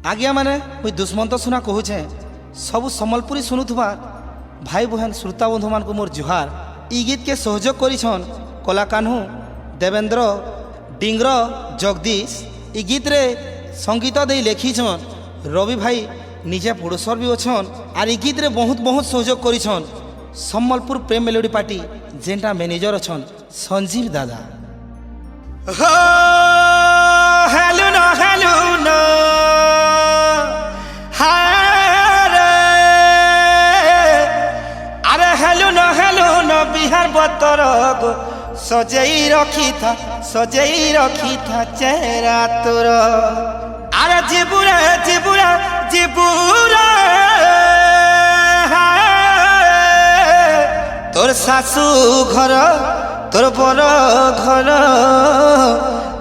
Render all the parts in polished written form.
आज्ञा मैंने मुई दुष्मंत सुना कहूचे सबु सम्बलपुरी शुणुवा भाई बहन श्रोता बंधु मान को मोर जुहार। ई गीत के सहयोग करिछन कलाकान्हू देवेंद्र डिंगर जगदीश। ई गीत रे संगीत दे लिखिछन रवि भाई निजे प्रोड्यूसर भी अच्छन। आर ई गीत रे बहुत बहुत सहयोग करिछन सम्बलपुर प्रेम मेलोडी पार्टी जेनटा मैनेजर अच्छन संजीव दादा। हेलो ना हेलो ना बिहार बतरग सजेई रखी था चेहरा तोर। अरे जीबुरा जीबुरा जीबुरा तोर सासू घर तोर बड़ घर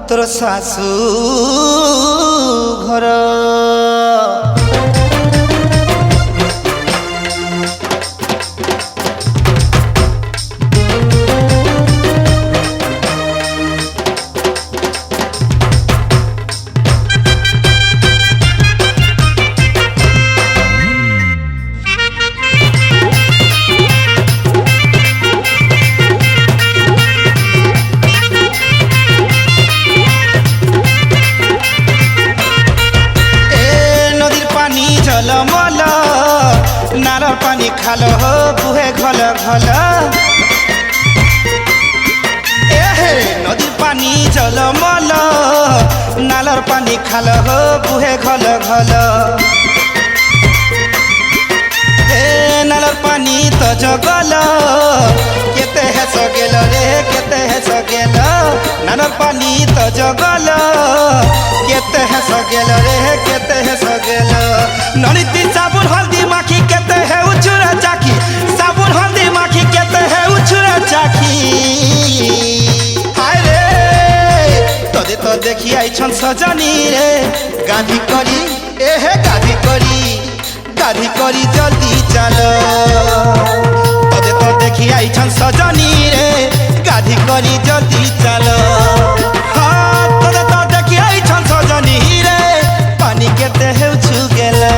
तोर सासू घर। नारर पानी खालो हो बुहे घल घल। नदीर पानी जलमल नालर पानी खालो हो बुहे घल घल। नालर पानी तो जगल केते है सगेल रे केते है सगेल। नालर पानी तो जगल केते है सगेल रे केते है सगेल। नलिती साबुन हल्दी माखी केते है उछुरा चाखी साबुन हल्दी माखी केते है उछुरा चाखी। हाय रे तदे तो देखी आई छन सजनी रे गाधी करी एहे गाधी करी जल्दी चलो। तदे तो देखी आई छन सजनी रे गाधी करी जल्दी चलो। हाँ तदे तो देखी आई छन सजनी रे पानी केते है उछु गेला।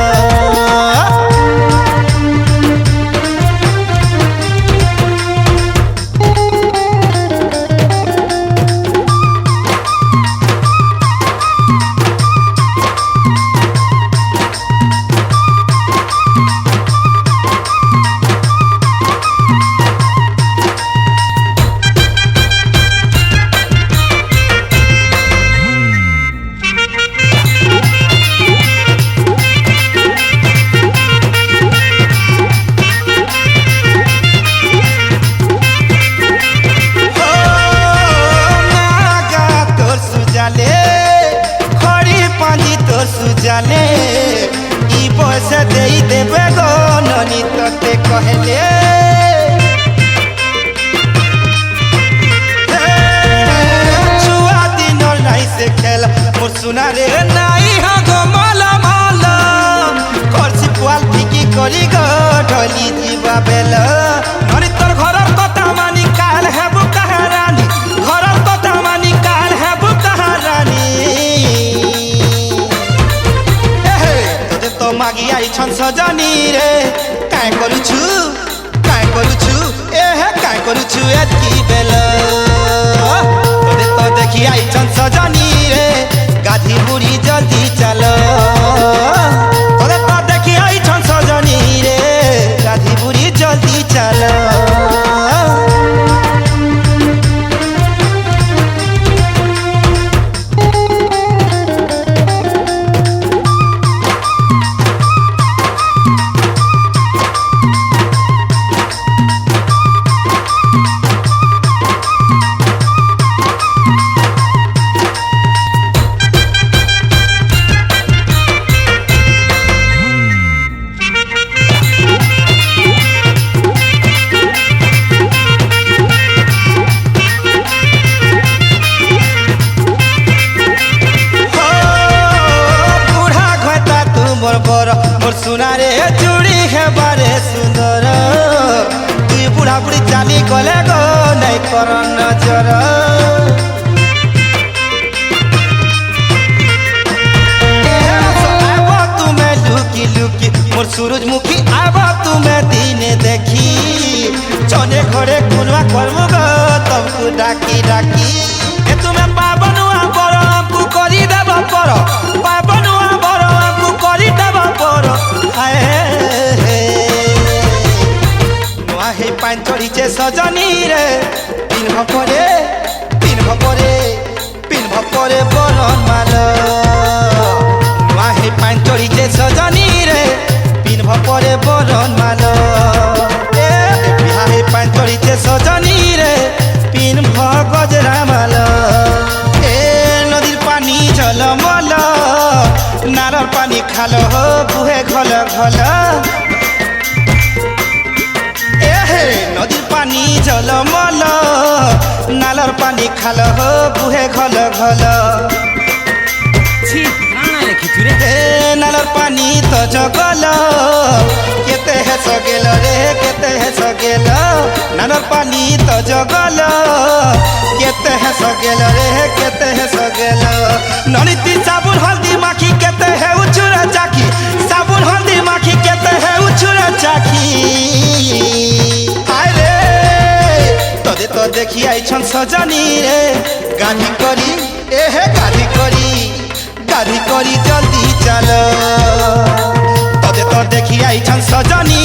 सुजाले ई पैसा दे देबे गो ननी तते कहले। छुआ दिन नाई से खेल मोर सुना रे नाई हा गो माला माला करसी पुआल फिकी करी गो ढली जीवा बेल। ननी तोर घरर कथा मानी काल हेबु कहारानी घरर कथा मानी काल हेबु कहारानी। मागी आई छन सजनी रे काय करूछु एहे काय करूछु एतकी बेल। तोरे तो देखी आई छन सजनी रे गाधी बुढ़ी जल्दी चलो। तोरे तो देखी आई छन सजनी रे गाधी बुढ़ी जल्दी चलो। मोर सुना रे चूड़ी है बारे सुंदर तु बुढ़ा बुढ़ी चाली गले गो नहीं कर नजर। मोर सूरजमुखी आवा तुम्हें दिन देखी चने घरे कुनवा कर्म गो तुमको डाकी डाकी ए तुम्हें पाबनुआ बर हमको करी देब पर पाबनुआ बर हमको करी देब पर हाय नुआ हे पान चढ़ीचे सजनी रे पिन्ह परे बरन माल नुआ हे पान चढ़ीचे सजनी रे पिन्ह परे बरन माल ए बिहा हे पान चढ़ीचे सजनी रे पिन्ह गजरा माल ए नदीर पानी झलमल नारर पानी खाल हो बुहे घल घल नदीर पानी झलमल नालर पानी खाल हो बुहे घल घल नालर पानी तो जगल केते है सगेल रे केते है सगेल नालर पानी तो जगल केते है सगेल रे केते है सगेल ननिती साबुन हल्दी माखी केते है उछुरा चाकी साबुन हल्दी माखी केते है उछुरा चाकी तदे तो देखी आईछन सजनी रे गाधी करी एहे गाधी करी जल्दी चल तदे तो देखी आईछन सजनी